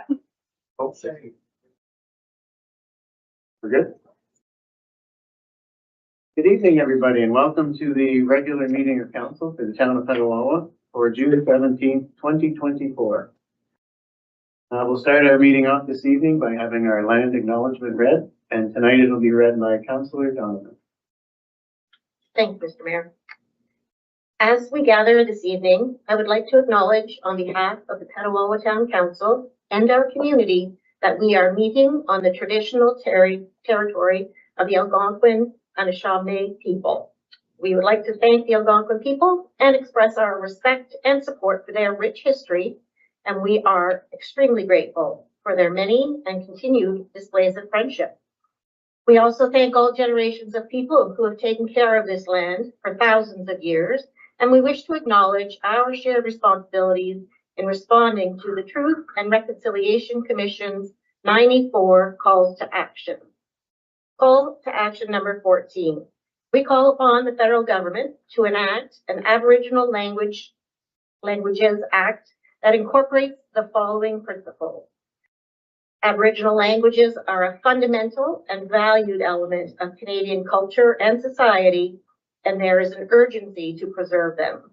Okay. We're good? Good evening, everybody, and welcome to the regular meeting of council for the town of Petawawa for June 17th, 2024. We'll start our meeting off this evening by having our land acknowledgement read, and tonight it'll be read by Councillor Donovan. Thank you, Mr. Mayor. As we gather this evening, I would like to acknowledge on behalf of the Petawawa Town Council and our community that we are meeting on the traditional territory of the Algonquin and Anishinaabe people. We would like to thank the Algonquin people and express our respect and support for their rich history, and we are extremely grateful for their many and continued displays of friendship. We also thank all generations of people who have taken care of this land for thousands of years, and we wish to acknowledge our shared responsibilities in responding to the Truth and Reconciliation Commission's 94 calls to action. Call to action number 14. We call upon the federal government to enact an Aboriginal Languages Act that incorporates the following principles. Aboriginal languages are a fundamental and valued element of Canadian culture and society, and there is an urgency to preserve them.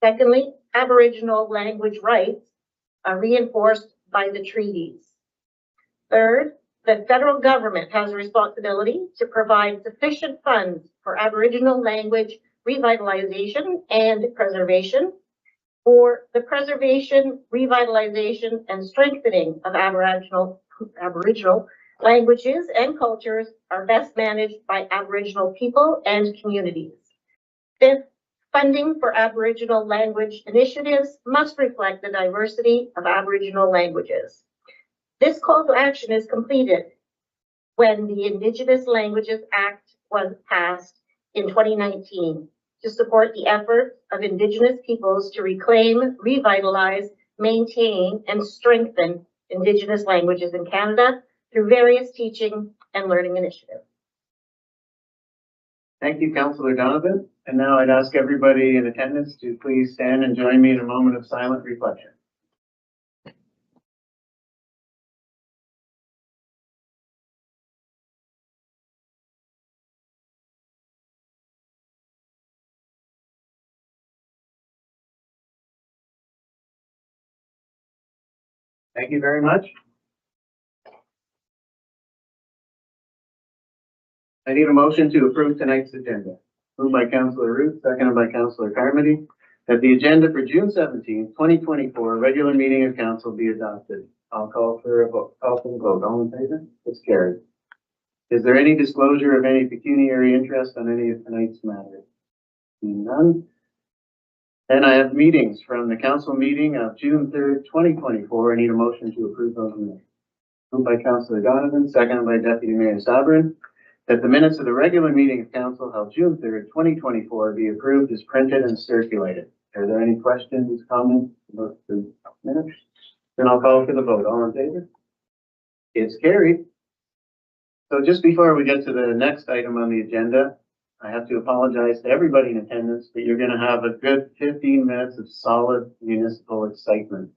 Secondly, Aboriginal language rights are reinforced by the treaties. Third, the federal government has a responsibility to provide sufficient funds for Aboriginal language revitalization and preservation. For the preservation, revitalization, and strengthening of Aboriginal languages and cultures are best managed by Aboriginal people and communities. Fifth, funding for Aboriginal language initiatives must reflect the diversity of Aboriginal languages. This call to action is completed when the Indigenous Languages Act was passed in 2019 to support the efforts of Indigenous peoples to reclaim, revitalize, maintain, and strengthen Indigenous languages in Canada through various teaching and learning initiatives. Thank you, Councillor Donovan. And now I'd ask everybody in attendance to please stand and join me in a moment of silent reflection. Thank you very much. I need a motion to approve tonight's agenda. Moved by Councillor Root, seconded by Councillor Carmody, that the agenda for June 17th, 2024, regular meeting of council be adopted. I'll call for a vote. All in favor? It's carried. Is there any disclosure of any pecuniary interest on any of tonight's matters? None. Then I have meetings from the council meeting of June 3rd, 2024. I need a motion to approve those minutes. Moved by Councillor Donovan, seconded by Deputy Mayor Sabrin, that the minutes of the regular meeting of council held June 3rd, 2024 be approved as printed and circulated. Are there any questions, comments about the minutes? Then I'll call for the vote. All in favor? It's carried. So just before we get to the next item on the agenda, I have to apologize to everybody in attendance, but you're going to have a good 15 minutes of solid municipal excitement.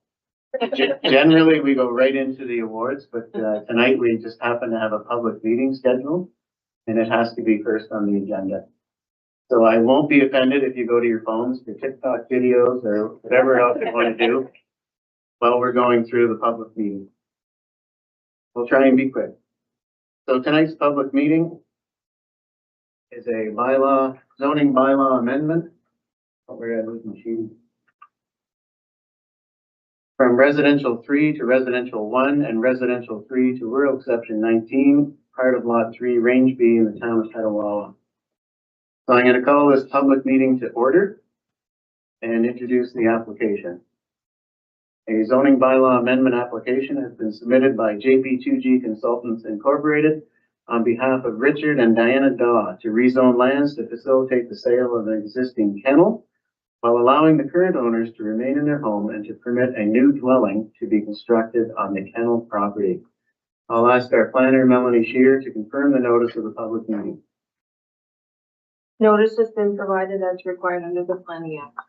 Generally, we go right into the awards, but tonight we just happen to have a public meeting scheduled, and it has to be first on the agenda. So I won't be offended if you go to your phones for TikTok videos or whatever else you want to do while we're going through the public meeting. We'll try and be quick. So tonight's public meeting is a zoning bylaw amendment. Where are those machines? From residential 3 to residential 1 and residential 3 to rural exception 19, part of lot 3, range B in the town of Petawawa. So I'm going to call this public meeting to order and introduce the application. A zoning bylaw amendment application has been submitted by JP2G Consultants Incorporated on behalf of Richard and Diana Daw to rezone lands to facilitate the sale of an existing kennel while allowing the current owners to remain in their home and to permit a new dwelling to be constructed on the kennel property. I'll ask our planner, Melanie Shear, to confirm the notice of the public meeting. Notice has been provided as required under the Planning Act.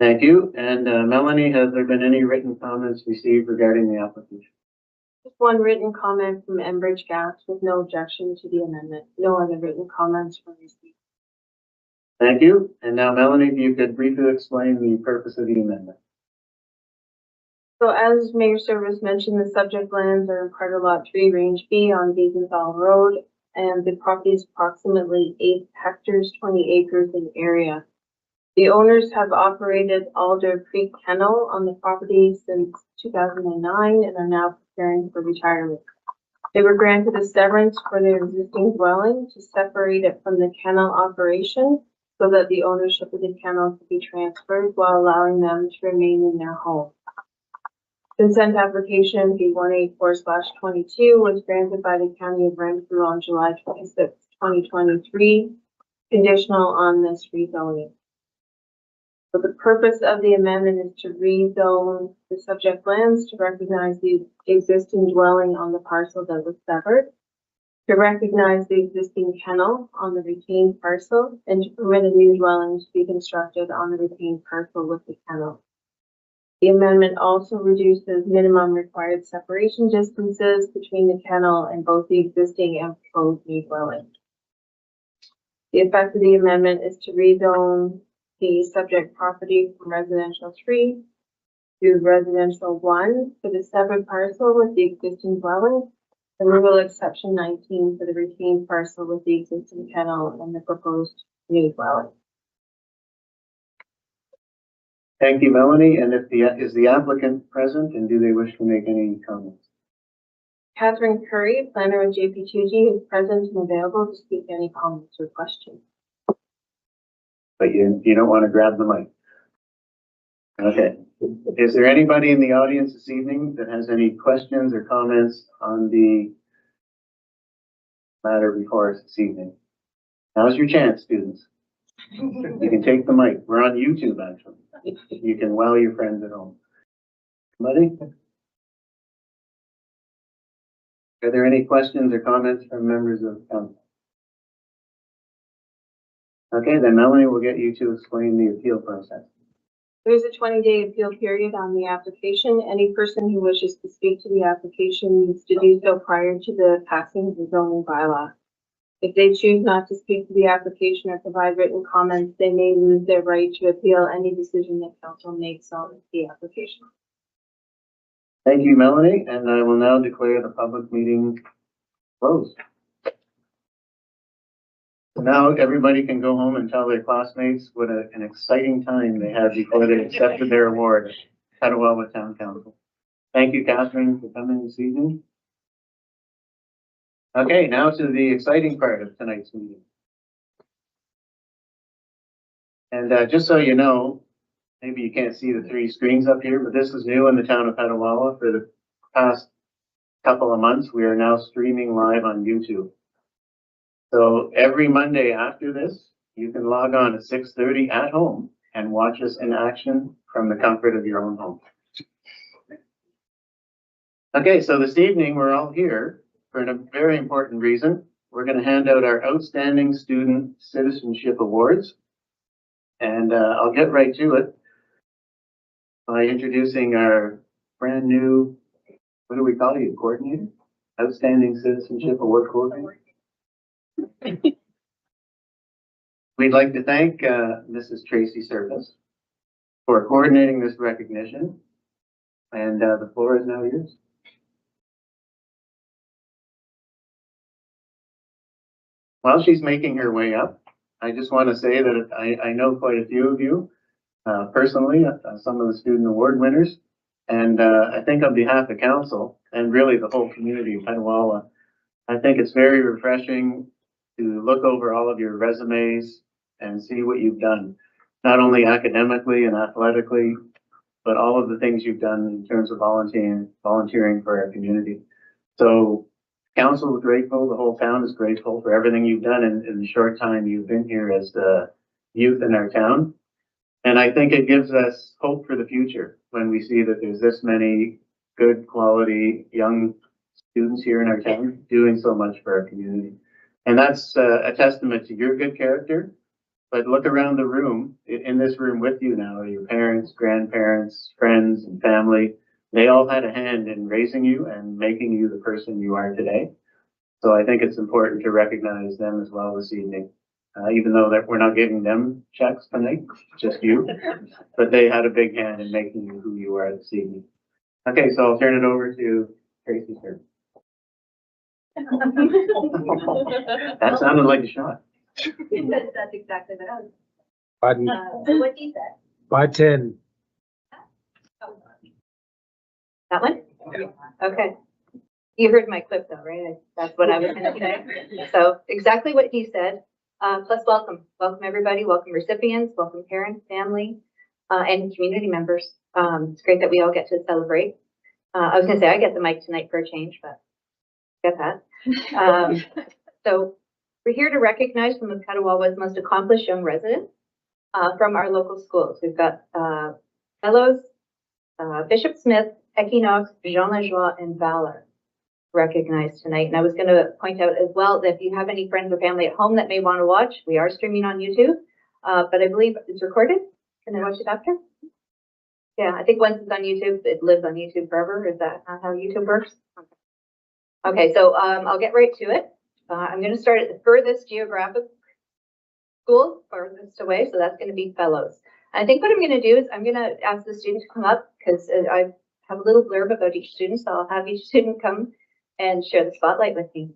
Thank you. And Melanie, has there been any written comments received regarding the application? Just one written comment from Enbridge Gas with no objection to the amendment. No other written comments were received. Thank you. And now, Melanie, if you could briefly explain the purpose of the amendment. So as Mayor Service mentioned, the subject lands are in part of Lot 3, Range B on Beaconthal Road, and the property is approximately 8 hectares, 20 acres in area. The owners have operated Alder Creek Kennel on the property since 2009 and are now preparing for retirement. They were granted a severance for their existing dwelling to separate it from the kennel operation so that the ownership of the kennel could be transferred while allowing them to remain in their home. Consent application B184/22 was granted by the County of Renfrew on July 26, 2023, conditional on this rezoning. So the purpose of the amendment is to rezone the subject lands to recognize the existing dwelling on the parcel that was severed, to recognize the existing kennel on the retained parcel, and to permit a new dwelling to be constructed on the retained parcel with the kennel. The amendment also reduces minimum required separation distances between the kennel and both the existing and proposed new dwelling. The effect of the amendment is to rezone the subject property from residential 3 to residential 1 for the severed parcel with the existing dwelling, and removal exception 19 for the retained parcel with the existing kennel and the proposed new dwelling. Thank you, Melanie. And is the applicant present, and do they wish to make any comments? Catherine Curry, planner of JP2G, is present and available to speak any comments or questions. But you don't want to grab the mic. Okay. Is there anybody in the audience this evening that has any questions or comments on the matter before us this evening? Now's your chance, students. You can take the mic. We're on YouTube, actually. You can wow your friends at home. Somebody? Are there any questions or comments from members of council? Okay, then Melanie will get you to explain the appeal process. There is a 20-day appeal period on the application. Any person who wishes to speak to the application needs to do so prior to the passing of the zoning bylaw. If they choose not to speak to the application or provide written comments, they may lose their right to appeal any decision that council makes on the application. Thank you, Melanie, and I will now declare the public meeting closed. So now everybody can go home and tell their classmates what an exciting time they had before they accepted their award at Petawawa Town Council. Thank you, Catherine, for coming this evening. Okay, now to the exciting part of tonight's meeting. And just so you know, maybe you can't see the 3 screens up here, but this is new in the town of Petawawa. For the past couple of months, we are now streaming live on YouTube. So every Monday after this, you can log on at 6:30 at home and watch us in action from the comfort of your own home. Okay, so this evening we're all here for a very important reason. We're going to hand out our Outstanding Student Citizenship Awards. And I'll get right to it by introducing our brand new, what do we call you, coordinator? Outstanding Citizenship Award Coordinator. We'd like to thank Mrs. Tracy Service for coordinating this recognition. And the floor is now yours. While she's making her way up, I just want to say that I know quite a few of you personally, some of the student award winners, and I think on behalf of council and really the whole community of Petawawa, I think it's very refreshing to look over all of your resumes and see what you've done, not only academically and athletically, but all of the things you've done in terms of volunteering for our community. So council is grateful, the whole town is grateful for everything you've done in the short time you've been here as the youth in our town. And I think it gives us hope for the future when we see that there's this many good quality young students here in our town doing so much for our community. And that's a testament to your good character, But look around the room, in this room with you now, are your parents, grandparents, friends, and family. They all had a hand in raising you and making you the person you are today. So I think it's important to recognize them as well this evening. Even though that we're not giving them checks tonight, just you, but they had a big hand in making you who you are this evening. Okay, so I'll turn it over to Tracy, sir. That sounded like a shot. That's exactly what I was. Button, What he said. button. That one? Okay. You heard my clip though, right? That's what I was gonna say. So exactly what he said, plus welcome. Welcome everybody, welcome recipients, welcome parents, family, and community members. It's great that we all get to celebrate. I was gonna say I get the mic tonight for a change, but get that. So we're here to recognize some of Petawawa's most accomplished young residents from our local schools. We've got fellows, Bishop Smith, Equinox, Jean Lajoie, and Valor recognized tonight. And I was going to point out as well that if you have any friends or family at home that may want to watch, we are streaming on YouTube, but I believe it's recorded. Can I watch it after? Yeah, I think once it's on YouTube, it lives on YouTube forever. Is that not how YouTube works? Okay, so I'll get right to it. I'm going to start at the furthest geographic school, farthest away, so that's going to be fellows. I think what I'm going to do is I'm going to ask the student to come up because I have a little blurb about each student, so I'll have each student come and share the spotlight with me.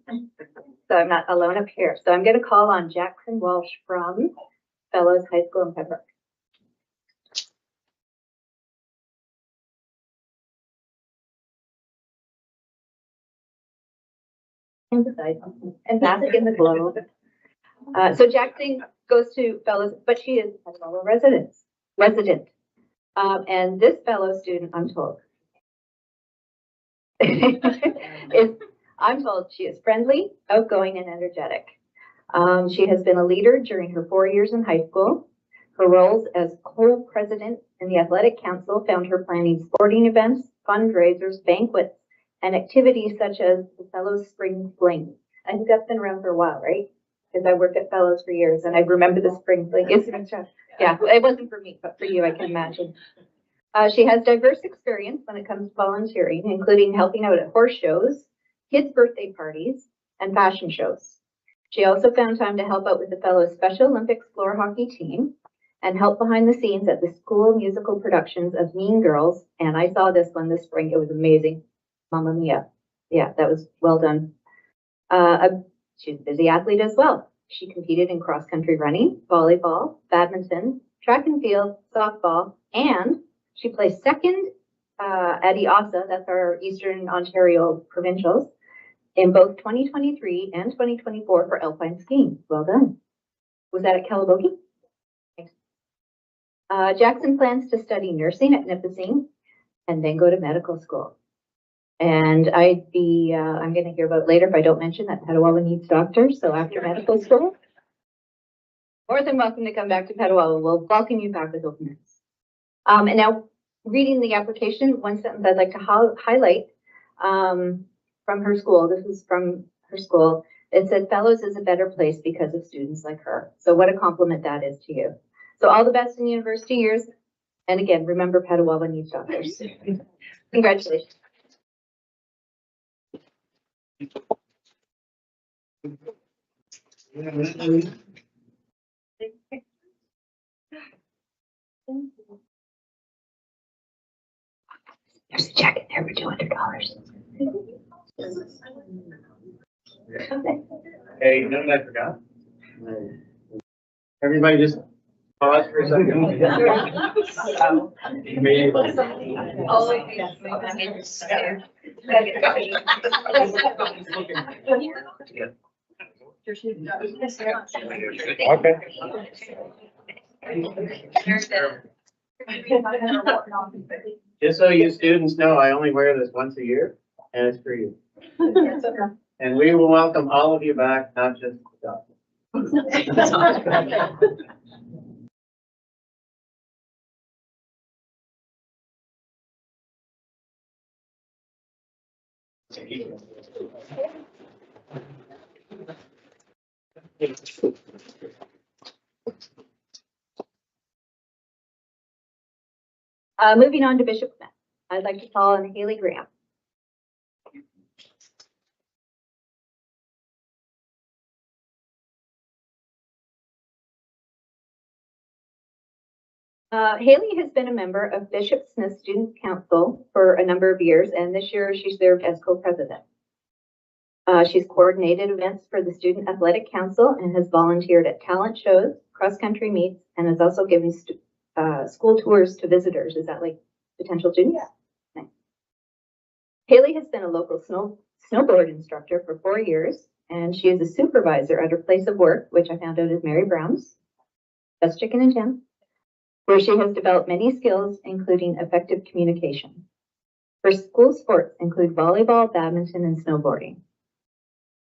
So I'm not alone up here. So I'm going to call on Jackson Walsh from Fellows High School in Pembroke. And bask in the glow. So Jackson goes to Fellows, but she is a fellow resident. And this fellow student, I'm told, I'm told she is friendly, outgoing, and energetic. She has been a leader during her 4 years in high school. Her roles as co-president in the athletic council found her planning sporting events, fundraisers, banquets, and activities such as the Fellows Spring Fling. I think that's been around for a while, right? Because I worked at Fellows for years, and I remember the Spring Fling. Yeah, it wasn't for me, but for you, I can imagine. She has diverse experience when it comes to volunteering, including helping out at horse shows, kids' birthday parties, and fashion shows. She also found time to help out with the Fellows Special Olympics floor hockey team and help behind the scenes at the school musical productions of Mean Girls. And I saw this one this spring. It was amazing. Mamma Mia. Yeah, that was well done. She's a busy athlete as well. She competed in cross-country running, volleyball, badminton, track and field, softball, and she placed second at EASA, that's our Eastern Ontario provincials, in both 2023 and 2024 for alpine skiing. Well done. Was that at Calabogie? Thanks. Jackson plans to study nursing at Nipissing and then go to medical school. And I'm going to hear about later if I don't mention that Petawawa needs doctors. So after medical school, more than welcome to come back to Petawawa. We'll welcome you back with open arms. And now reading the application, one sentence I'd like to highlight from her school. This is from her school. It said, Fellows is a better place because of students like her. So what a compliment that is to you. So all the best in university years. And again, remember Petawawa needs doctors. Congratulations. There's a check in there for $200. Hey, you know what I forgot? Everybody just pause for a second. Okay. Just so you students know, I only wear this once a year, and it's for you. And we will welcome all of you back, not just the doctor. Moving on to Bishop Smith, I'd like to call on Haley Graham. Haley has been a member of Bishop Smith Student Council for a number of years, and this year she served as co-president. She's coordinated events for the Student Athletic Council and has volunteered at talent shows, cross-country meets, and has also given school tours to visitors. Is that like potential students? Yeah. Nice. Haley has been a local snowboard instructor for 4 years, and she is a supervisor at her place of work, which I found out is Mary Brown's, Best Chicken in Town, where she has developed many skills, including effective communication. Her school sports include volleyball, badminton, and snowboarding.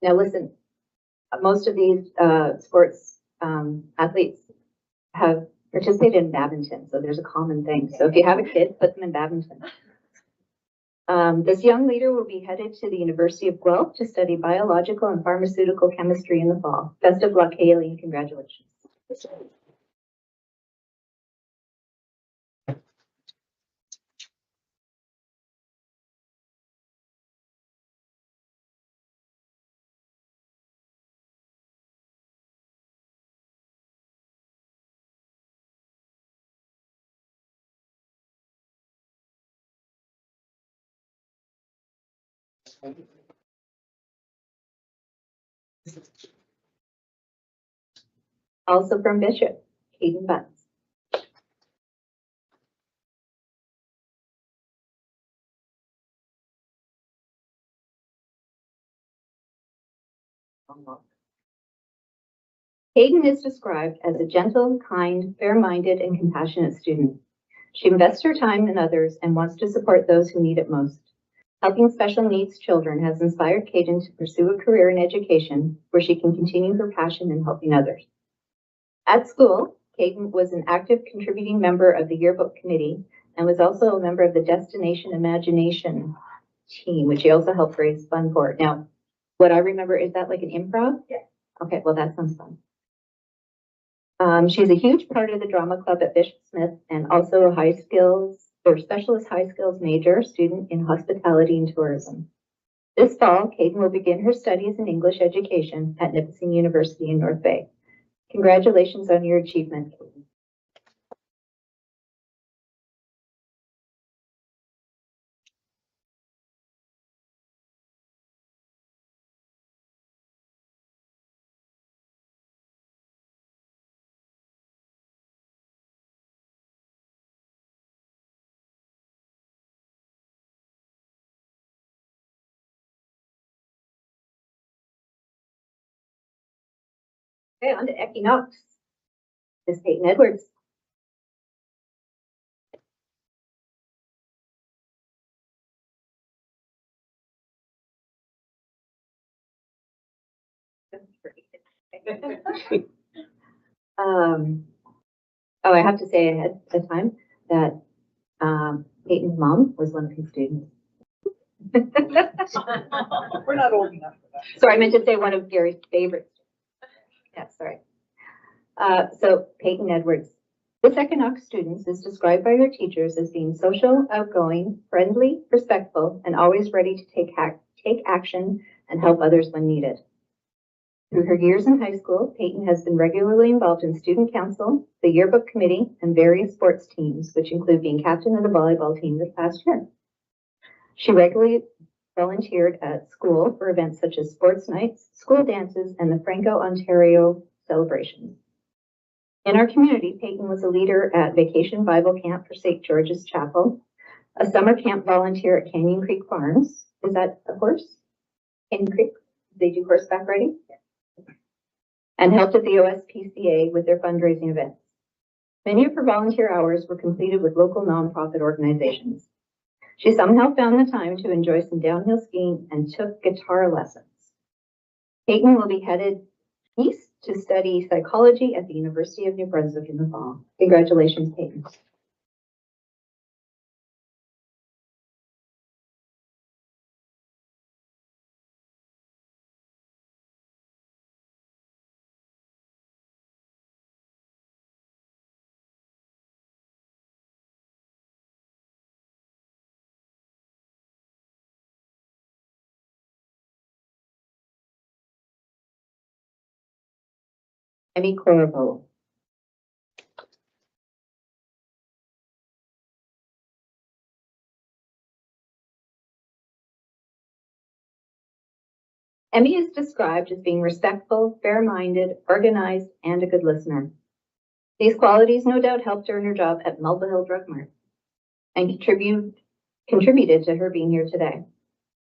Now listen, most of these sports athletes have participated in badminton, so there's a common thing. So if you have a kid, put them in badminton. This young leader will be headed to the University of Guelph to study biological and pharmaceutical chemistry in the fall. Best of luck, Haley, and congratulations. Also from Bishop, Hayden Butts. Hayden is described as a gentle, kind, fair-minded, and compassionate student. She invests her time in others and wants to support those who need it most. Helping special needs children has inspired Hayden to pursue a career in education where she can continue her passion in helping others. At school, Hayden was an active contributing member of the yearbook committee and was also a member of the Destination Imagination team, which he also helped raise funds for. Now, what I remember, is that like an improv? Yeah. Okay, well, that sounds fun. She's a huge part of the drama club at Bishop Smith and also a specialist high skills major student in hospitality and tourism. This fall, Hayden will begin her studies in English education at Nipissing University in North Bay. Congratulations on your achievement, Hayden. Okay, on to Equinox. Ms. Peyton Edwards. I have to say ahead of time that Peyton's mom was one of his students. We're not old enough for that. Sorry, I meant to say one of Gary's favorites. Yeah, sorry. So Peyton Edwards. This Equinox student is described by her teachers as being social, outgoing, friendly, respectful, and always ready to take action and help others when needed. Through her years in high school, Peyton has been regularly involved in student council, the yearbook committee, and various sports teams, which include being captain of the volleyball team this past year. She regularly volunteered at school for events such as sports nights, school dances, and the Franco, Ontario celebrations. In our community, Peyton was a leader at Vacation Bible Camp for St. George's Chapel, a summer camp volunteer at Canyon Creek Farms. Is that a horse? Canyon Creek? They do horseback riding? And helped at the OSPCA with their fundraising events. Many of her volunteer hours were completed with local nonprofit organizations. She somehow found the time to enjoy some downhill skiing and took guitar lessons. Peyton will be headed east to study psychology at the University of New Brunswick in the fall. Congratulations, Peyton. Emmy Corvo. Emmy is described as being respectful, fair-minded, organized, and a good listener. These qualities no doubt helped her in her job at Mulva Hill Drug Mart and contributed to her being here today.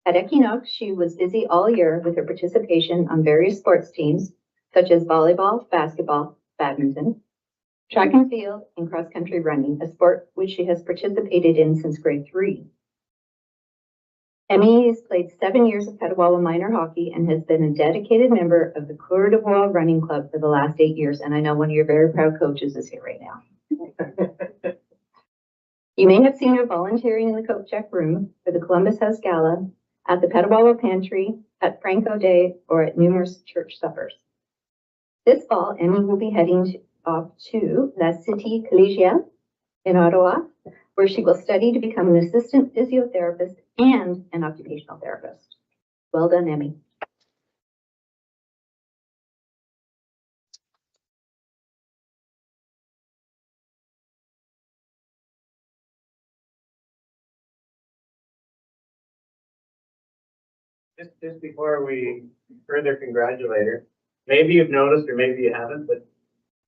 At Equinox, she was busy all year with her participation on various sports teams, such as volleyball, basketball, badminton, track and field, and cross-country running, a sport which she has participated in since grade 3. Emmy has played 7 years of Petawawa minor hockey and has been a dedicated member of the Coeur d'Ivoire Running Club for the last 8 years. And I know one of your very proud coaches is here right now. You may have seen her volunteering in the coat check room for the Columbus House Gala, at the Petawawa Pantry, at Franco Day, or at numerous church suppers. This fall, Emmy will be heading off to La Cité Collégiale in Ottawa, where she will study to become an assistant physiotherapist and an occupational therapist. Well done, Emmy. Just before we further congratulate her, maybe you've noticed or maybe you haven't, but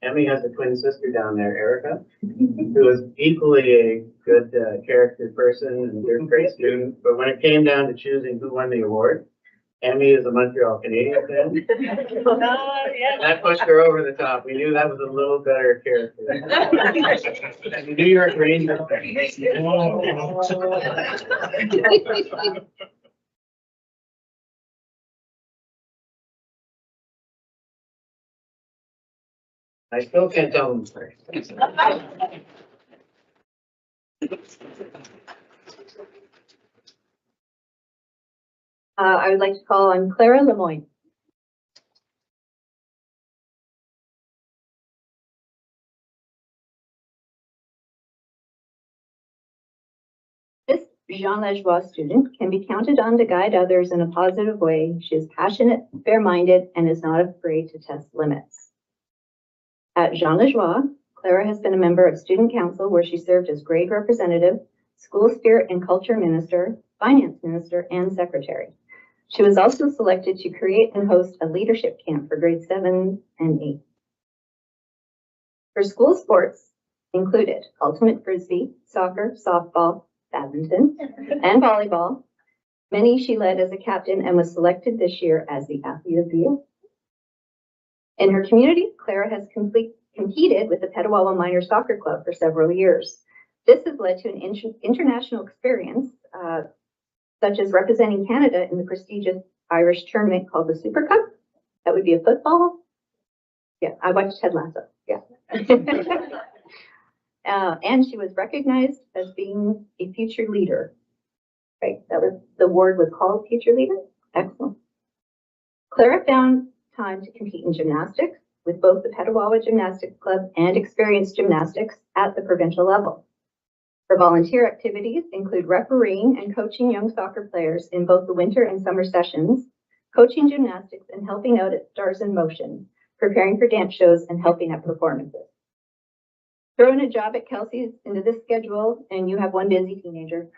Emmy has a twin sister down there, Erica, who is equally a good character person and a great student. But when it came down to choosing who won the award, Emmy is a Montreal Canadian fan. That pushed her over the top. We knew that was a little better character. And the New York Rangers. I still can't tell them first. I would like to call on Clara Lemoyne. This Jean Lajoie student can be counted on to guide others in a positive way. She is passionate, fair-minded, and is not afraid to test limits. At Jean Lajoie, Clara has been a member of student council where she served as grade representative, school spirit and culture minister, finance minister, and secretary. She was also selected to create and host a leadership camp for grades 7 and 8. Her school sports included ultimate frisbee, soccer, softball, badminton, and volleyball. Many she led as a captain and was selected this year as the athlete of the year. In her community, Clara has competed with the Petawawa Minor Soccer Club for several years. This has led to an international experience, such as representing Canada in the prestigious Irish tournament called the Super Cup. That would be a football. Yeah, I watched Ted Lasso. Yeah. And she was recognized as being a future leader. Right, that was the award was called Future Leader. Excellent. Clara found time to compete in gymnastics with both the Petawawa Gymnastics Club and Experienced Gymnastics at the provincial level. Her volunteer activities include refereeing and coaching young soccer players in both the winter and summer sessions, coaching gymnastics and helping out at Stars in Motion, preparing for dance shows and helping at performances. Throw in a job at Kelsey's into this schedule and you have one busy teenager.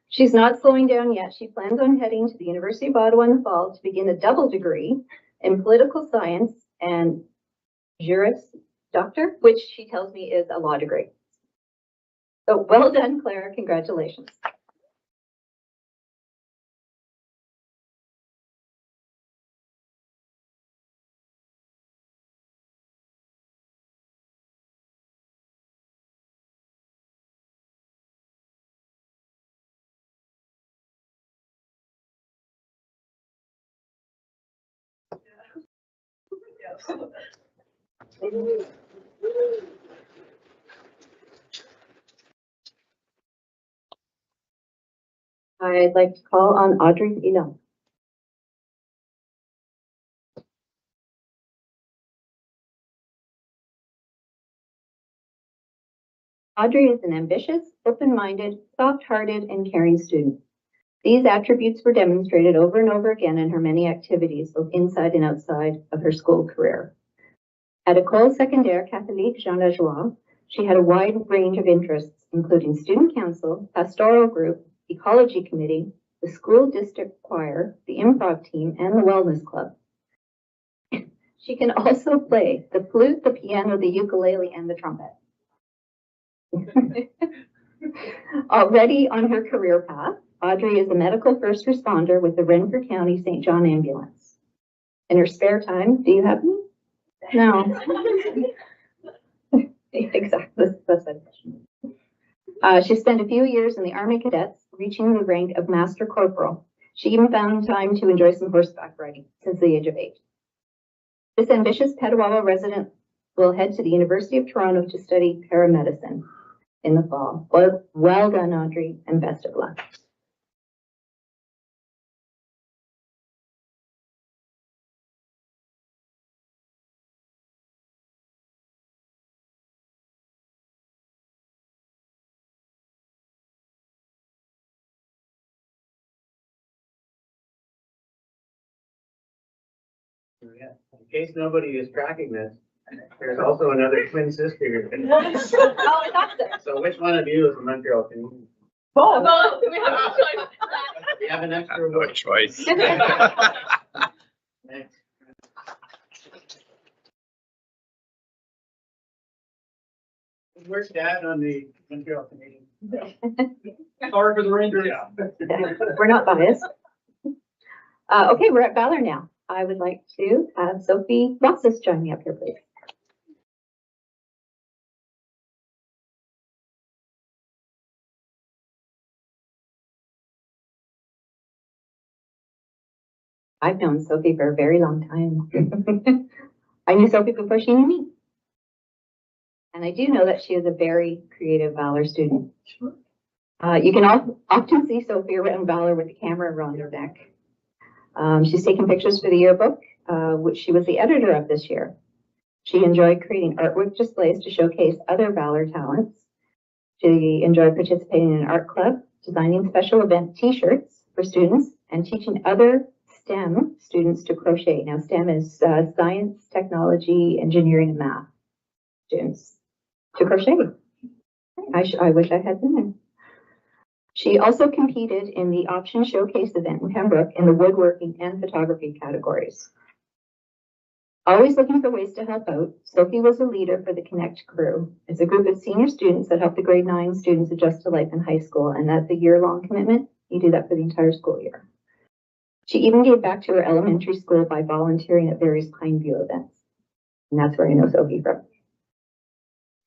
She's not slowing down yet. She plans on heading to the University of Ottawa in the fall to begin a double degree in political science and Juris Doctor, which she tells me is a law degree. So well done, Clara. Congratulations. I'd like to call on Audrey Elon. Audrey is an ambitious, open-minded, soft-hearted, and caring student. These attributes were demonstrated over and over again in her many activities, both inside and outside of her school career. At École Secondaire Catholique Jean Lajoie, she had a wide range of interests, including student council, pastoral group, ecology committee, the school district choir, the improv team, and the wellness club. She can also play the flute, the piano, the ukulele, and the trumpet. Already on her career path, Audrey is a medical first responder with the Renfrew County St. John Ambulance. In her spare time, do you have me? No. Exactly. That's it. She spent a few years in the Army Cadets, reaching the rank of Master Corporal. She even found time to enjoy some horseback riding since the age of 8. This ambitious Petawawa resident will head to the University of Toronto to study paramedicine in the fall. Well done, Audrey, and best of luck. Yeah. In case nobody is tracking this, there's also another twin sister here. Oh, it's awesome. So which one of you is a Montreal Canadian? Both. Well, we have a choice. We have an extra No word. choice. Thanks. Where's Dad on the Montreal Canadian? Sorry for the Rangers. We're not biased. Okay, we're at Valor now. I would like to have Sophie Roxas join me up here, please. I've known Sophie for a very long time. I knew Sophie before she knew me. And I do know that she is a very creative Valor student. You can often see Sophie around Valor with the camera around her neck. She's taken pictures for the yearbook, which she was the editor of this year. She enjoyed creating artwork displays to showcase other Valor talents. She enjoyed participating in an art club, designing special event t-shirts for students, and teaching other STEM students to crochet. Now, STEM is science, technology, engineering, and math students to crochet. I wish I had been there. She also competed in the Option Showcase event in Pembroke in the woodworking and photography categories. Always looking for ways to help out, Sophie was a leader for the Connect crew. It's a group of senior students that help the grade 9 students adjust to life in high school, and that's a year-long commitment. You do that for the entire school year. She even gave back to her elementary school by volunteering at various Pineview events. And that's where I know Sophie from.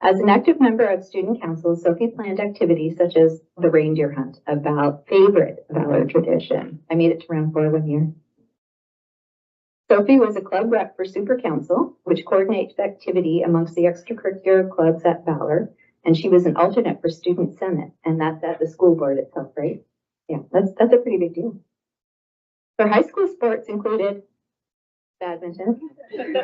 As an active member of student council, Sophie planned activities such as the reindeer hunt, a favorite Valor tradition. I made it to round 4 one year. Sophie was a club rep for Super Council, which coordinates activity amongst the extracurricular clubs at Valor, and she was an alternate for Student Senate, and that's at the school board itself, right? Yeah, that's a pretty big deal. Her high school sports included badminton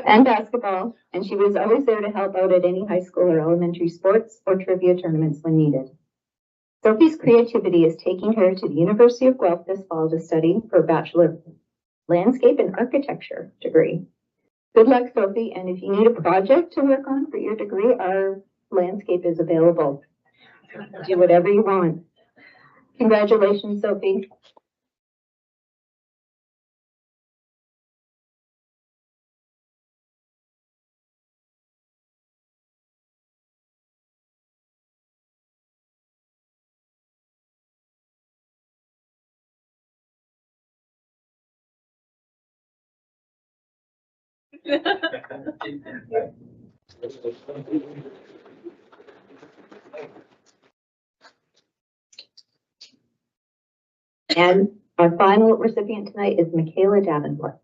and basketball, and she was always there to help out at any high school or elementary sports or trivia tournaments when needed. Sophie's creativity is taking her to the University of Guelph this fall to study for a Bachelor of Landscape and Architecture degree. Good luck, Sophie, and if you need a project to work on for your degree, our landscape is available. Do whatever you want. Congratulations, Sophie. And our final recipient tonight is Michaela Davenport.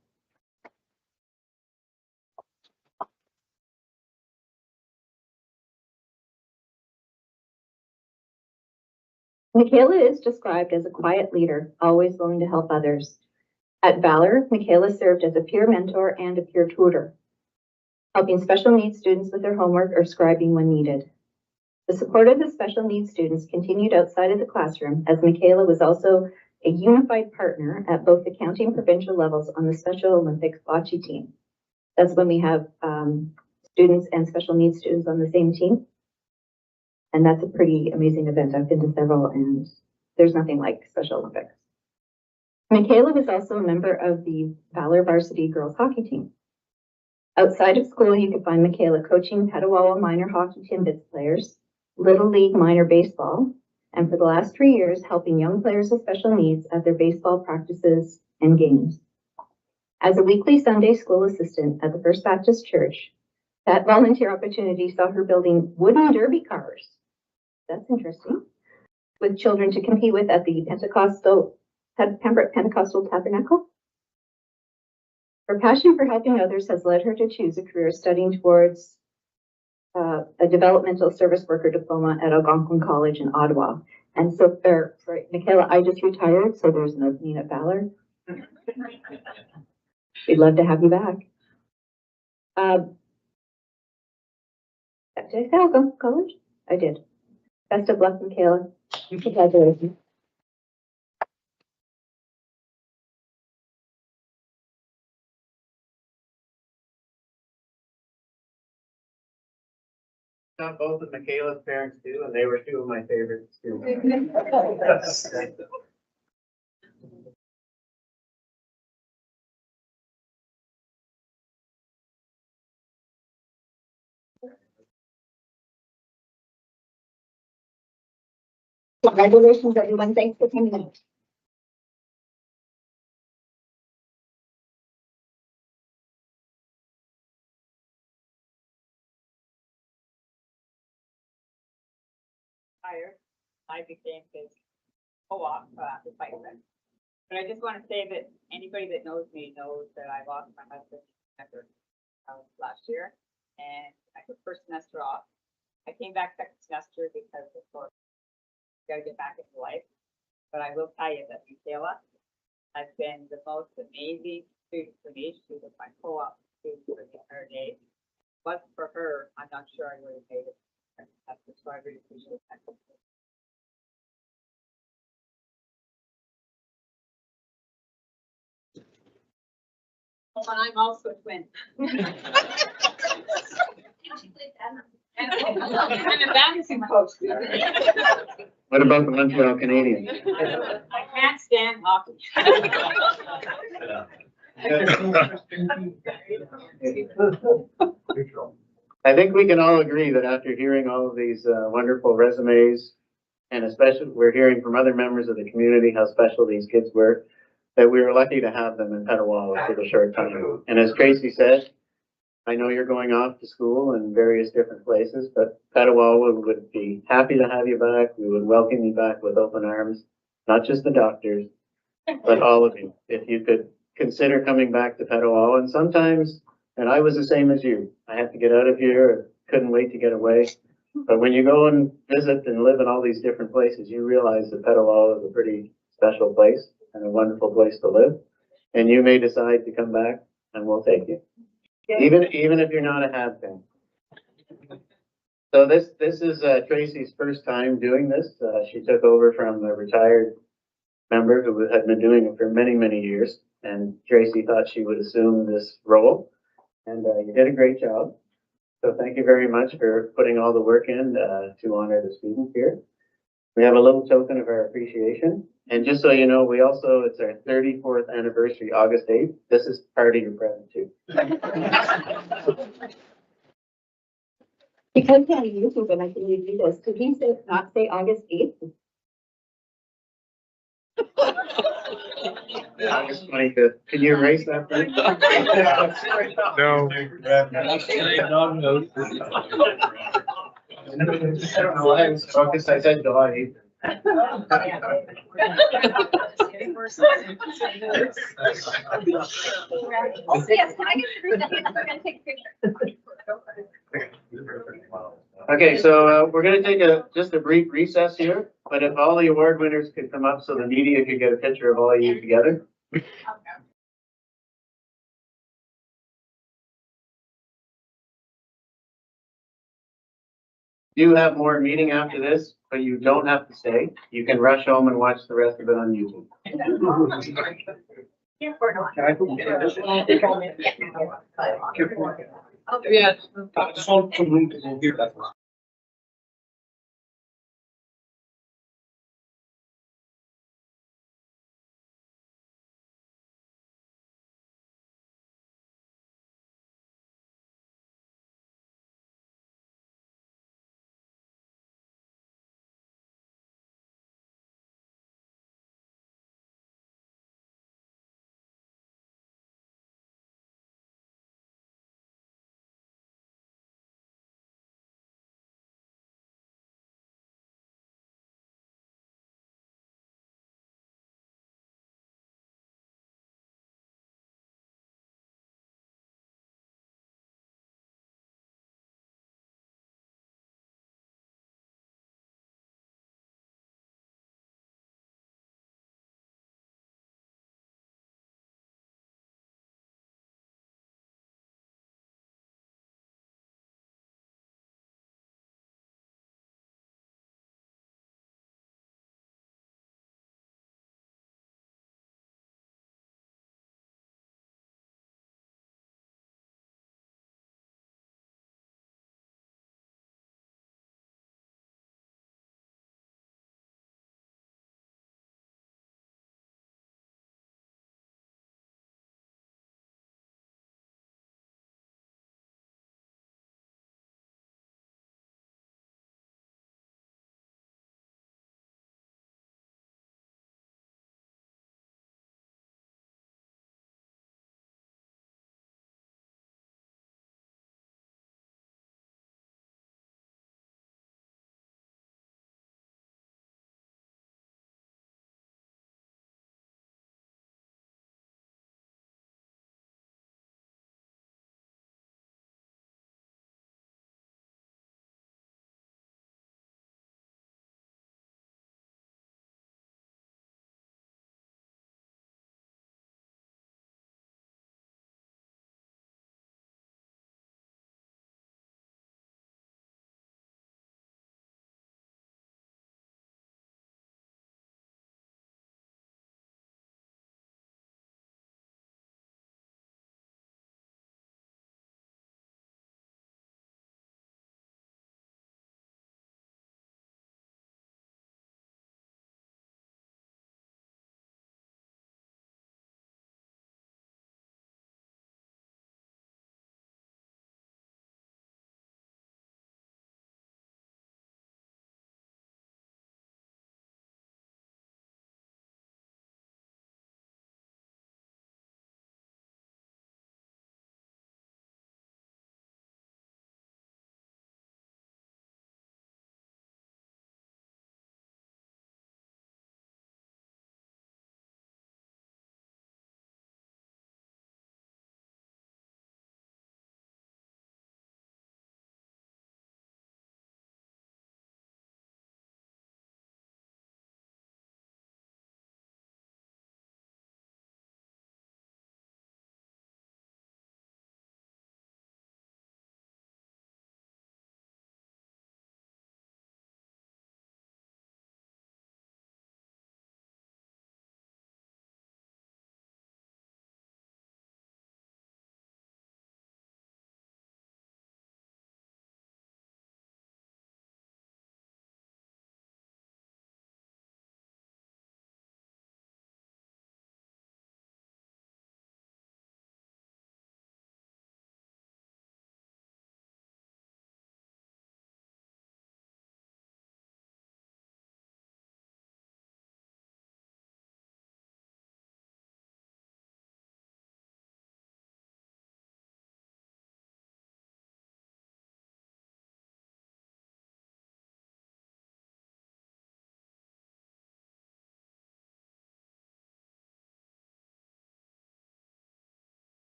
Michaela is described as a quiet leader, always willing to help others. At Valor, Michaela served as a peer mentor and a peer tutor, helping special needs students with their homework or scribing when needed. The support of the special needs students continued outside of the classroom, as Michaela was also a unified partner at both the county and provincial levels on the Special Olympics bocce team. That's when we have students and special needs students on the same team. And that's a pretty amazing event. I've been to several and there's nothing like Special Olympics. Michaela was also a member of the Valor Varsity girls hockey team. Outside of school, you could find Michaela coaching Petawawa minor hockey Timbits players, Little League minor baseball, and for the last 3 years, helping young players with special needs at their baseball practices and games. As a weekly Sunday school assistant at the First Baptist Church, that volunteer opportunity saw her building wooden derby cars. That's interesting. With children to compete with at the Pembroke Pentecostal Tabernacle. Her passion for helping others has led her to choose a career studying towards a developmental service worker diploma at Algonquin College in Ottawa. And so, sorry, Michaela, I just retired, so there's an opening at Valor. We'd love to have you back. Did I say Algonquin College? I did. Best of luck, Michaela. Congratulations. Not both of Michaela's parents do, and they were two of my favorite students. Congratulations, everyone. Thanks for coming out. I became his co-op replacement. But I just want to say that anybody that knows me knows that I lost my husband in December last year, and I took first semester off. I came back second semester because of course got to get back into life. But I will tell you that Michaela has been the most amazing student for me. She was my co-op student for the entire day. But for her, I'm not sure I would have made it. That's why I really appreciate that. But I'm also a twin. And a bouncing coach. What about the Montreal Canadiens? I can't stand hockey. I think we can all agree that after hearing all of these wonderful resumes, and especially we're hearing from other members of the community how special these kids were, that we were lucky to have them in Petawawa for the short time. And as Tracy said, I know you're going off to school in various different places, but Petawawa would be happy to have you back. We would welcome you back with open arms, not just the doctors, but all of you. If you could consider coming back to Petawawa, and sometimes, and I was the same as you, I had to get out of here, couldn't wait to get away. But when you go and visit and live in all these different places, you realize that Petawawa is a pretty special place and a wonderful place to live. And you may decide to come back and we'll take you. Even if you're not a Hab fan. So this is Tracy's first time doing this. She took over from a retired member who had been doing it for many, many years. And Tracy thought she would assume this role. And you did a great job. So thank you very much for putting all the work in to honor the students here. We have a little token of our appreciation. And just so you know, it's our 34th anniversary, August 8th. This is part of your present too. Because on YouTube, and I can read you this, did he not say August 8th? August 25th. Can you erase that, please? No. I don't know why I was focused. I said July 8th. Yes, can I get the group that we're gonna take a picture? Okay, so we're going to take just a brief recess here, but if all the award winners could come up so the media could get a picture of all of you together. You have more meeting after this, but you don't have to stay. You can rush home and watch the rest of it on YouTube. Can I Yeah, I just want some room to hear that.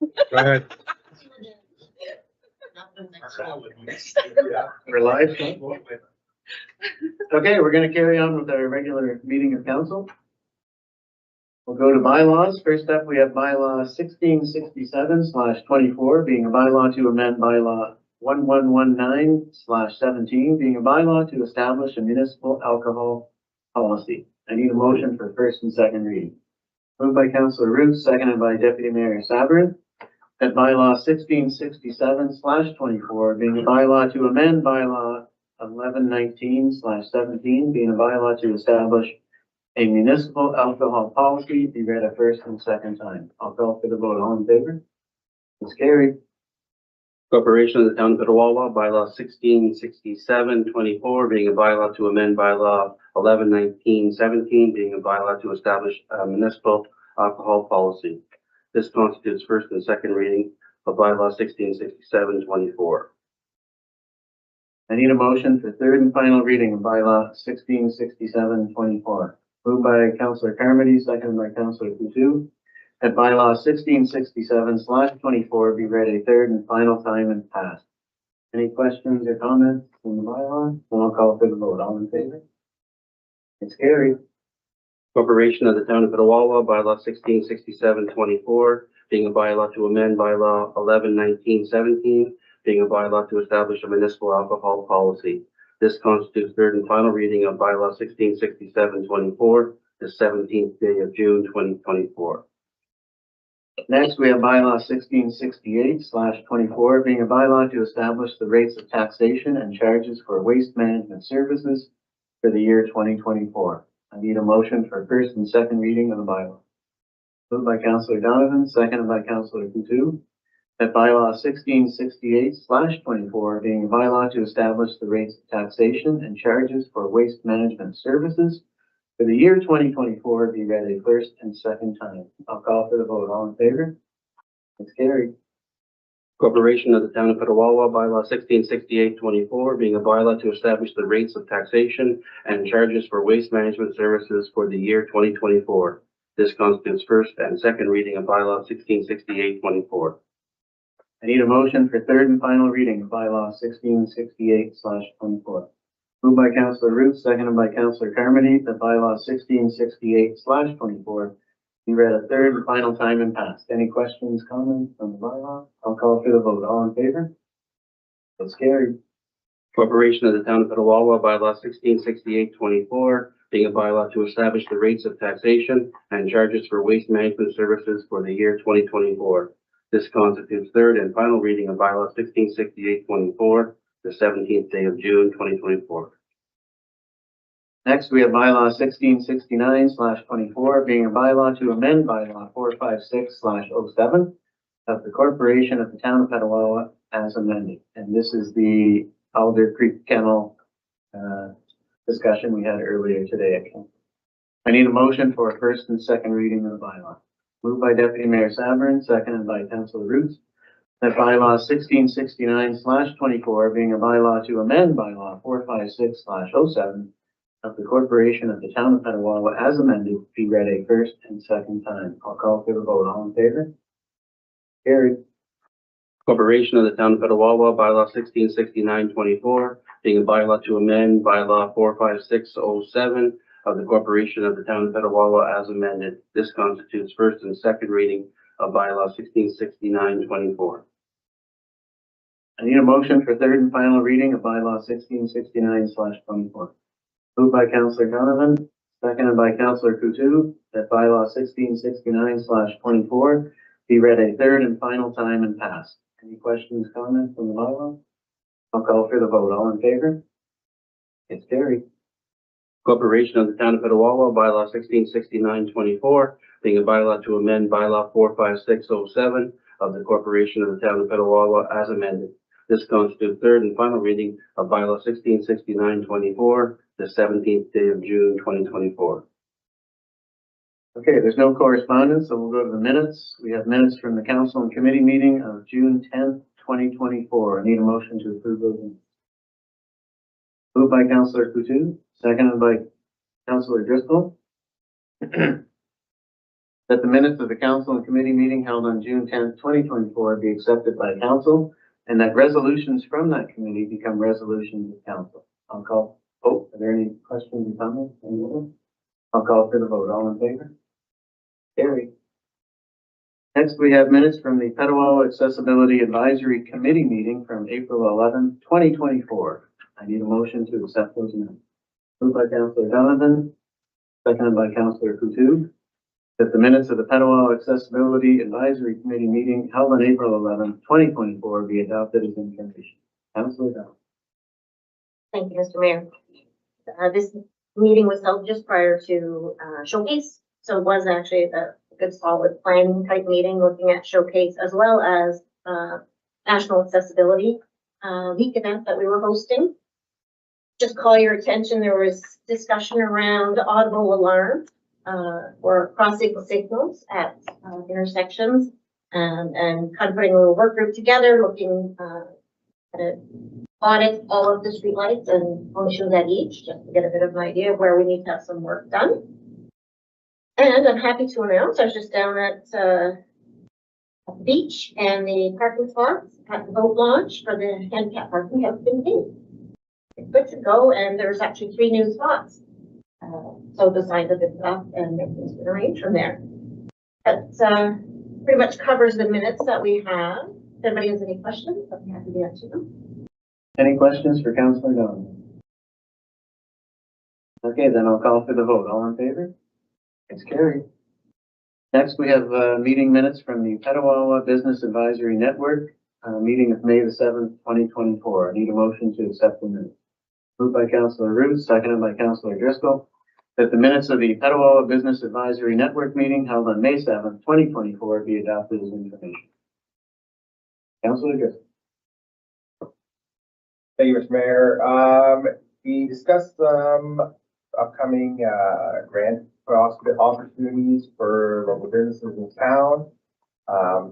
Go ahead. We're live. Okay, we're gonna carry on with our regular meeting of council. We'll go to bylaws. First up, we have bylaw 1667/24 being a bylaw to amend bylaw 1119/17 being a bylaw to establish a municipal alcohol policy. I need a motion for first and second reading. Moved by Councillor Root, seconded by Deputy Mayor Sabrin. That bylaw 1667/24 being a bylaw to amend bylaw 1119/17 being a bylaw to establish a municipal alcohol policy be read a first and second time. I'll call for the vote. All in favor? It's carried. Corporation of the Town of Petawawa, bylaw 1667/24 being a bylaw to amend bylaw 1119/17 being a bylaw to establish a municipal alcohol policy. This constitutes first and second reading of bylaw 1667/24. I need a motion for third and final reading of bylaw 1667/24. Moved by Councillor Carmody, seconded by Councillor Coutu. That bylaw 1667/24 be read a third and final time and passed. Any questions or comments on the bylaw? Then I'll call for the vote. All in favor? It's carried. Corporation of the Town of Petawawa, bylaw 1667/24 being a bylaw to amend bylaw 1119/17 being a bylaw to establish a municipal alcohol policy. This constitutes third and final reading of bylaw 1667/24, the 17th day of June, 2024. Next, we have bylaw 1668/24 being a bylaw to establish the rates of taxation and charges for waste management services for the year 2024. I need a motion for first and second reading of the bylaw. Moved by Councillor Donovan, seconded by Councillor Coutu. That bylaw 1668/24 being a bylaw to establish the rates of taxation and charges for waste management services for the year 2024 be read a first and second time. I'll call for the vote. All in favor? It's carried. Corporation of the Town of Petawawa, bylaw 1668/24 being a bylaw to establish the rates of taxation and charges for waste management services for the year 2024. This constitutes first and second reading of bylaw 1668/24. I need a motion for third and final reading of bylaw 1668/24. Moved by Councillor Root, seconded by Councillor Carmody, that bylaw 1668/24 be read a third and final time and passed. Any questions, comments on the bylaw? I'll call for the vote. All in favor? It's carried. Corporation of the Town of Petawawa, bylaw 1668/24 being a bylaw to establish the rates of taxation and charges for waste management services for the year 2024. This constitutes third and final reading of bylaw 1668/24, the 17th day of June, 2024. Next, we have bylaw 1669/24 being a bylaw to amend bylaw 456/07 of the Corporation of the Town of Petawawa as amended. And this is the Alder Creek Kennel discussion we had earlier today. I need a motion for a first and second reading of the bylaw. Moved by Deputy Mayor Sabrin, seconded by Councillor Roots. That bylaw 1669/24 being a bylaw to amend bylaw 456/07 of the Corporation of the Town of Petawawa as amended be read a first and second time. I'll call for the vote. All in favor? Carried. Corporation of the Town of Petawawa, bylaw 1669/24 being a bylaw to amend bylaw 456/07 of the Corporation of the Town of Petawawa as amended. This constitutes first and second reading of bylaw 1669/24. I need a motion for third and final reading of bylaw 1669/24. Moved by Councillor Donovan, seconded by Councillor Coutu, that bylaw 1669/24 be read a third and final time and passed. Any questions, comments on the bylaw? I'll call for the vote. All in favor? It's carried. Corporation of the Town of Petawawa, bylaw 1669/24 being a bylaw to amend bylaw 456/07 of the Corporation of the Town of Petawawa as amended. This constitutes third and final reading of bylaw 1669/24, the 17th day of June, 2024. Okay, there's no correspondence, so we'll go to the minutes. We have minutes from the council and committee meeting of June 10th, 2024. I need a motion to approve those minutes. Moved by Councillor Coutu, seconded by Councillor Driscoll. That that the minutes of the council and committee meeting held on June 10th, 2024 be accepted by council, and that resolutions from that committee become resolutions of council. I'll call, are there any questions or comments? Anyone? I'll call for the vote. All in favor? Carried. Next, we have minutes from the Petawawa Accessibility Advisory Committee meeting from April 11th, 2024. I need a motion to accept those minutes. Moved by Councillor Donovan, seconded by Councillor Coutu, that the minutes of the Petawawa Accessibility Advisory Committee meeting held on April 11th, 2024 be adopted as information. Councillor Donovan. Thank you, Mr. Mayor. This meeting was held just prior to Showcase, so it was actually a good solid planning type meeting looking at Showcase as well as National Accessibility Week event that we were hosting. Just call your attention, there was discussion around audible alarm or crossing signals at intersections and kind of putting a little work group together, looking at audit all of the streetlights and functions at each, just to get a bit of an idea of where we need to have some work done. And I'm happy to announce, I was just down at the beach, and the parking spots at the boat launch for the handicap parking have been paid. It's good to go, and there's actually 3 new spots. So the signs have been up and everything's been arranged from there. That pretty much covers the minutes that we have. If anybody has any questions, I'm happy to answer them. Any questions for Councillor Donovan? Okay, then I'll call for the vote. All in favor? It's carried. Next, we have meeting minutes from the Petawawa Business Advisory Network, meeting of May the 7th, 2024. I need a motion to accept the minutes. Moved by Councillor Root, seconded by Councillor Driscoll, that the minutes of the Petawawa Business Advisory Network meeting held on May 7th, 2024 be adopted as information. Councillor Driscoll. Thank you, Mr. Mayor. We discussed upcoming grant opportunities for local businesses in town.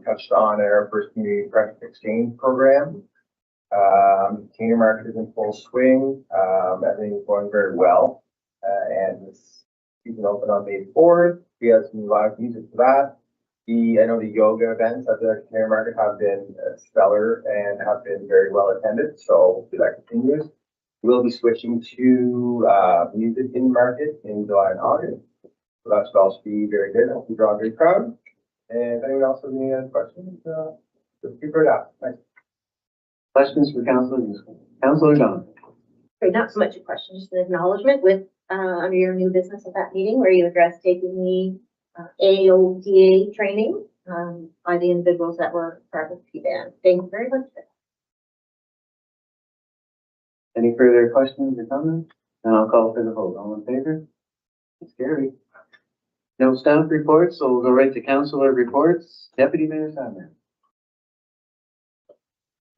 Touched on our first community project exchange program. Container market is in full swing. Everything is going very well. And this season opened on May 4th. We have some live music for that. I know the yoga events at the container market have been stellar and have been very well attended. So hopefully that continues. We'll be switching to music in the market in July and August. So that should also be very good. Hope we draw a great crowd. And if anyone else has any other questions, just keep it up. Thanks. Questions for Councillor Driscoll? Councillor Donovan. Okay, not so much a question, just an acknowledgement with under your new business at that meeting where you addressed taking the AODA training by the individuals that were part of PBAN. Thank you very much for that. Any further questions or comments? Then I'll call for the vote. All in favor? It's carried. No staff reports, so we'll go right to councillor reports. Deputy Mayor Sadler.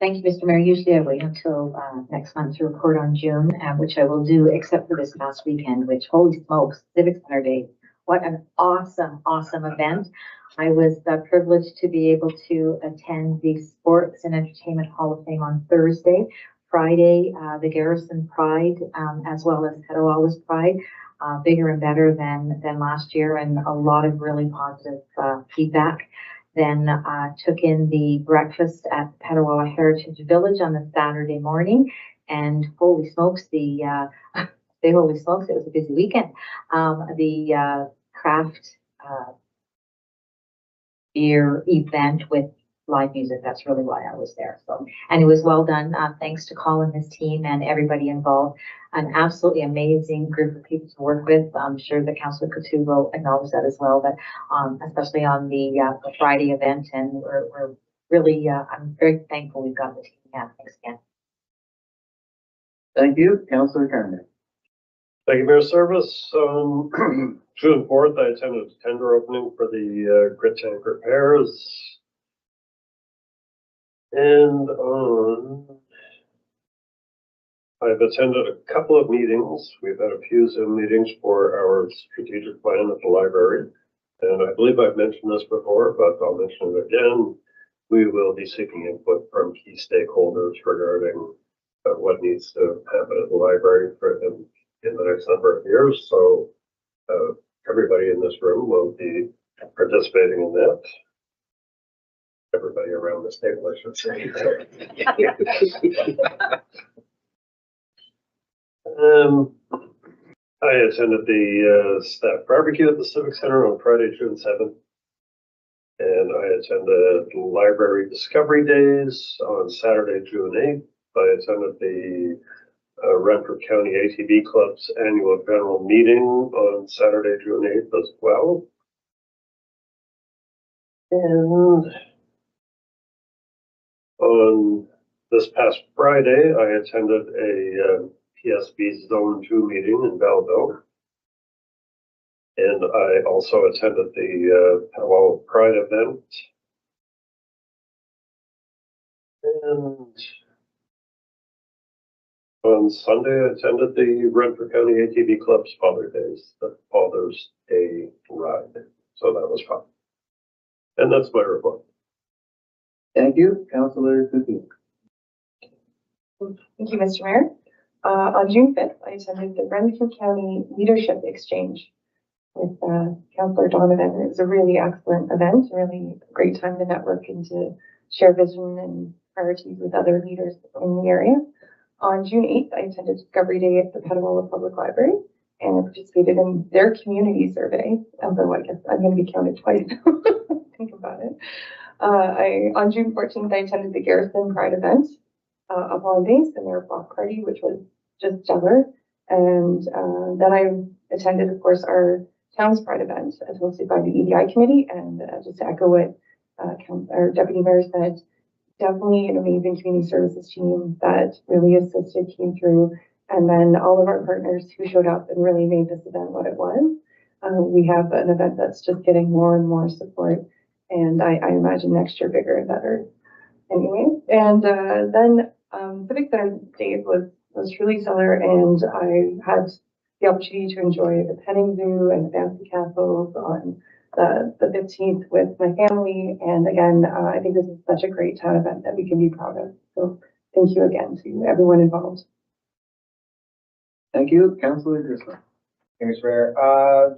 Thank you, Mr. Mayor. Usually I wait until next month to report on June, which I will do, except for this past weekend, which, holy smokes, Civic Center Day. What an awesome, awesome event. I was privileged to be able to attend the Sports and Entertainment Hall of Fame on Thursday. Friday, the Garrison Pride, as well as Petawawa's Pride, bigger and better than last year, and a lot of really positive feedback. Then took in the breakfast at Petawawa Heritage Village on the Saturday morning, and holy smokes, holy smokes, it was a busy weekend. The craft beer event with live music, that's really why I was there. So, and it was well done. Thanks to Colin, his team, and everybody involved. An absolutely amazing group of people to work with. I'm sure that Councillor Coutu will acknowledge that as well, but especially on the Friday event, and we're really, I'm very thankful we've got the team. Yeah, thanks again. Thank you. Councillor Carmen. Thank you, Mayor Service. June 4th, I attended a tender opening for the grit tank repairs. And I've attended a couple of meetings. We've had a few Zoom meetings for our strategic plan at the library. And I believe I've mentioned this before, but I'll mention it again. We will be seeking input from key stakeholders regarding what needs to happen at the library for in the next number of years. So everybody in this room will be participating in that. Everybody around this table, I should say. I attended the staff barbecue at the Civic Center on Friday, June 7th. And I attended Library Discovery Days on Saturday, June 8th. I attended the Renfrew County ATV Club's annual general meeting on Saturday, June 8th as well. And on this past Friday, I attended a PSB Zone 2 meeting in Belleville. And I also attended the Petawawa Pride event. And on Sunday, I attended the Renfrew County ATV Club's Father's Day ride. So that was fun. And that's my report. Thank you, Councillor Cookie. Thank you, Mr. Mayor. On June 5th, I attended the Renfrew County Leadership Exchange with Councillor Donovan. It was a really excellent event, a really great time to network and to share vision and priorities with other leaders in the area. On June 8th, I attended Discovery Day at the Petawawa Public Library and I participated in their community survey, although I guess I'm going to be counted twice. Think about it. On June 14th, I attended the Garrison Pride event of holidays and their block party, which was just stellar. And then I attended, of course, our Town's Pride event as hosted by the EDI committee. And just to echo what our Deputy Mayor said, definitely an amazing community services team that really assisted, came through. And then all of our partners who showed up and really made this event what it was. We have an event that's just getting more and more support. And I imagine next year bigger and better. Anyway, and then Civic Center Days was truly stellar, and I had the opportunity to enjoy the petting zoo and the fancy castles on the 15th with my family. And again, I think this is such a great town event that we can be proud of. So thank you again to everyone involved. Thank you, Councillor Griswold. Thanks, Mayor.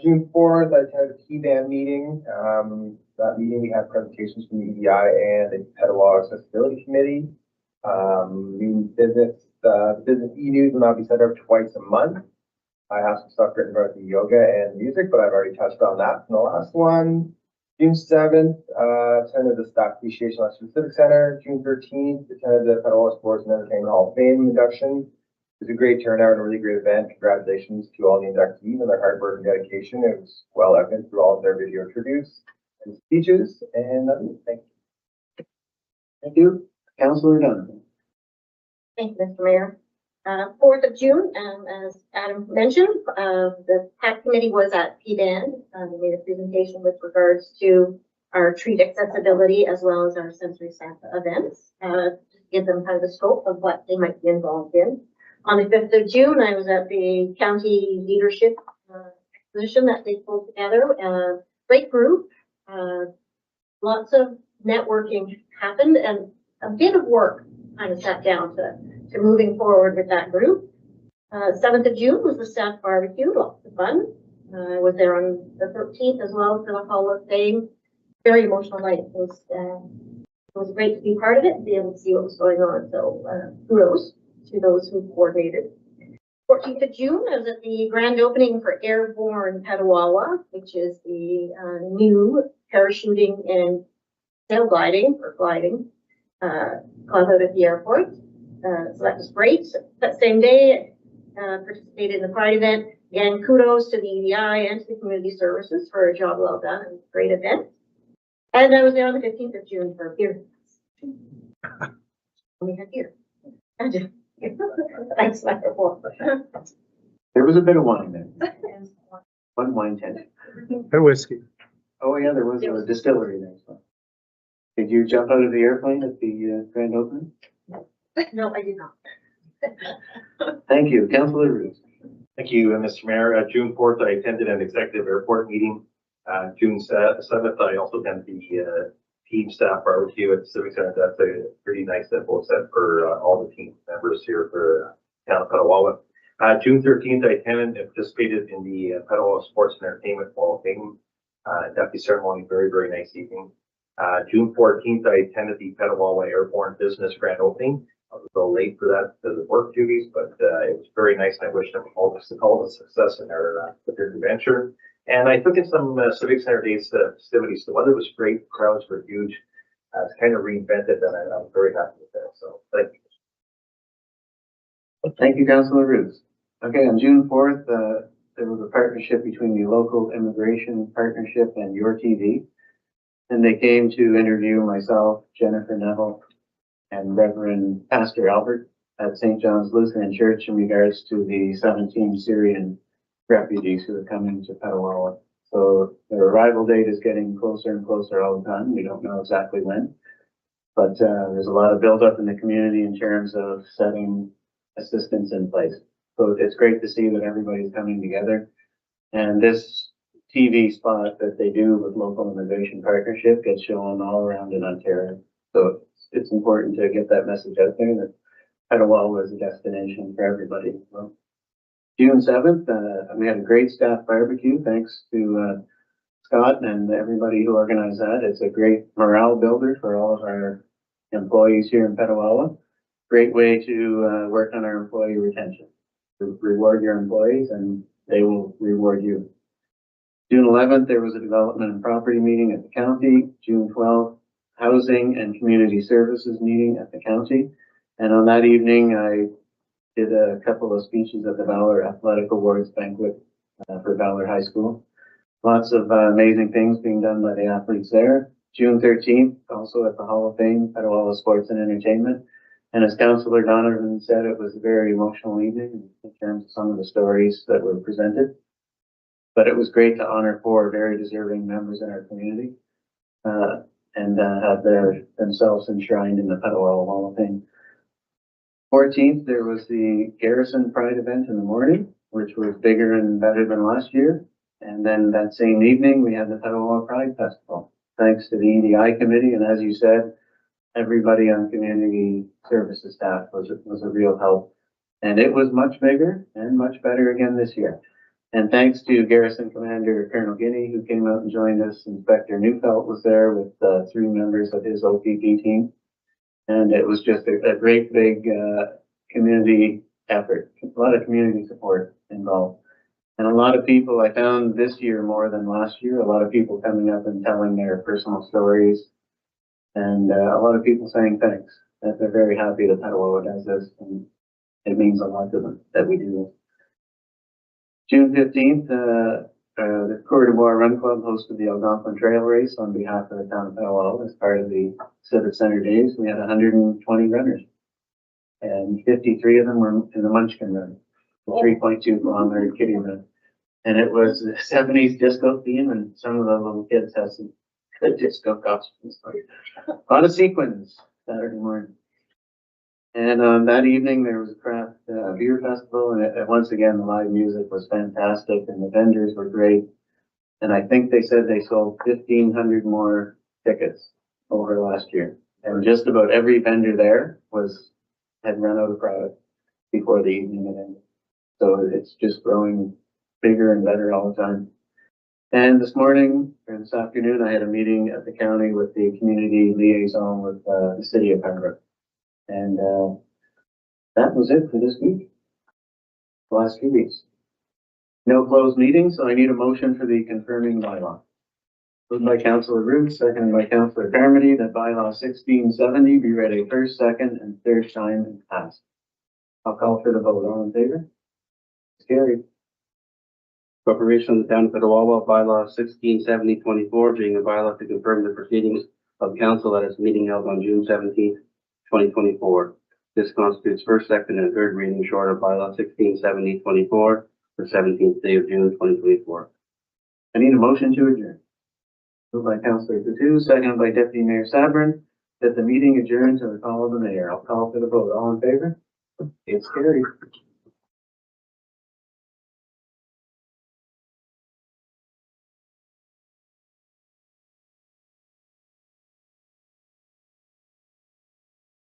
June 4th, I attended a T-band meeting. That meeting, we had presentations from the EDI and the Petawawa Accessibility Committee. New business, business e-news will now be sent out twice a month. I have some stuff written about the yoga and music, but I've already touched on that in the last one. June 7th, attended the Staff Appreciation Lunch at the Civic Center. June 13th, attended the Petawawa Sports and Entertainment Hall of Fame induction. It was a great turnout and a really great event. Congratulations to all the inductees and their hard work and dedication. It was well evident through all of their video interviews and speeches. And thank you. Thank you, Councillor Donovan. Thank you, Mr. Mayor. 4th of June, as Adam mentioned, the PAC committee was at PBAN. They made a presentation with regards to our treat accessibility as well as our sensory staff events, to give them kind of the scope of what they might be involved in. On the 5th of June, I was at the county leadership exposition that they pulled together. Great group. Lots of networking happened and a bit of work kind of sat down to moving forward with that group. 7th of June was the staff barbecue, lots of fun. I was there on the 13th as well for the Hall of Fame. Very emotional night. It was great to be part of it and be able to see what was going on. So kudos to those who coordinated. 14th of June, I was at the grand opening for Airborne Petawawa, which is the new parachuting and sail gliding or gliding club out at the airport. So that was great. That same day, participated in the Pride event. Again, kudos to the EDI and to the community services for a job well done and great event. And I was there on the 15th of June for a beer. We had beer. Thanks, my report. There was a bit of wine then. One wine tent. And whiskey. Oh yeah, there was a distillery there. So. Did you jump out of the airplane at the grand opening? No, I did not. Thank you, Councillor Roos. Thank you, Mr. Mayor. June 4th, I attended an executive airport meeting. June 7th, I also attended the team staff barbecue at the Civic Center. That's a pretty nice simple set for all the team members here for town of Petawawa. June 13th, I attended and participated in the Petawawa Sports and Entertainment Hall of Fame Deputy ceremony, very, very nice evening. June 14th, I attended the Petawawa Airborne Business Grand Opening. I was a little late for that because of work duties, but it was very nice. And I wish them all the success in their with their adventure. And I took in some Civic Center Days festivities. The weather was great, crowds were huge. It's kind of reinvented, and I'm very happy with that. So thank you. Thank you, Councillor Roots. Okay, on June 4th, there was a partnership between the local immigration partnership and Your TV. And they came to interview myself, Jennifer Neville, and Reverend Pastor Albert at St. John's Lutheran Church in regards to the 17 Syrian refugees who are coming to Petawawa. So their arrival date is getting closer and closer all the time. We don't know exactly when, but there's a lot of buildup in the community in terms of setting assistance in place. So it's great to see that everybody's coming together. And this TV spot that they do with local immigration partnership gets shown all around in Ontario. So it's important to get that message out there that Petawawa is a destination for everybody. Well, June 7th, we had a great staff barbecue. Thanks to Scott and everybody who organized that. It's a great morale builder for all of our employees here in Petawawa. Great way to work on our employee retention. To reward your employees and they will reward you. June 11th, there was a development and property meeting at the county. June 12th, housing and community services meeting at the county. And on that evening, I did a couple of speeches at the Valor Athletic Awards banquet for Valor High School. Lots of amazing things being done by the athletes there. June 13th, also at the Hall of Fame, Petawawa Sports and Entertainment. And as Councillor Donovan said, it was a very emotional evening in terms of some of the stories that were presented. But it was great to honor 4 very deserving members in our community and have themselves enshrined in the Petawawa Hall of Fame. 14th, there was the Garrison Pride event in the morning, which was bigger and better than last year. And then that same evening, we had the Petawawa Pride Festival. Thanks to the EDI committee, and as you said, everybody on community services staff was a real help. And it was much bigger and much better again this year. And thanks to Garrison Commander Colonel Guinea, who came out and joined us. Inspector Neufeld was there with 3 members of his OPP team. And it was just a great big community effort, a lot of community support involved. And a lot of people, I found this year more than last year, a lot of people coming up and telling their personal stories. And a lot of people saying thanks, that they're very happy that Petawawa does this. And it means a lot to them that we do this. June 15th, the Coeur d'Ivoire Run Club hosted the Algonquin Trail Race on behalf of the town of Petawawa as part of the Civic Center Days. We had 120 runners, and 53 of them were in the Munchkin Run, the 3.2 kilometer kiddie run. And it was the 70s disco theme, and some of the little kids had some good disco costumes. A lot of sequins Saturday morning. And on that evening, there was a craft beer festival, and once again, the live music was fantastic, and the vendors were great. And I think they said they sold 1,500 more tickets over last year. And just about every vendor there had run out of product before the evening had ended. So it's just growing bigger and better all the time. And this morning, or this afternoon, I had a meeting at the county with the community liaison with the city of Pembroke. And that was it for this week, the last few weeks. No closed meetings, so I need a motion for the confirming bylaw. Moved by Councillor Root, seconded by Councillor Carmody, that bylaw 1670 be read a first, second, and third time and passed. I'll call for the vote. All in favor? It's carried. Corporation of the Town of Petawawa, bylaw 1670-24, being a bylaw to confirm the proceedings of council at its meeting held on June 17th, 2024. This constitutes first, second, and third reading short of bylaw 1670-24 for 17th day of June 2024. I need a motion to adjourn. Moved by Councillor Coutu, seconded by Deputy Mayor Sabrin, that the meeting adjourn to the call of the mayor. I'll call for the vote. All in favor? It's carried.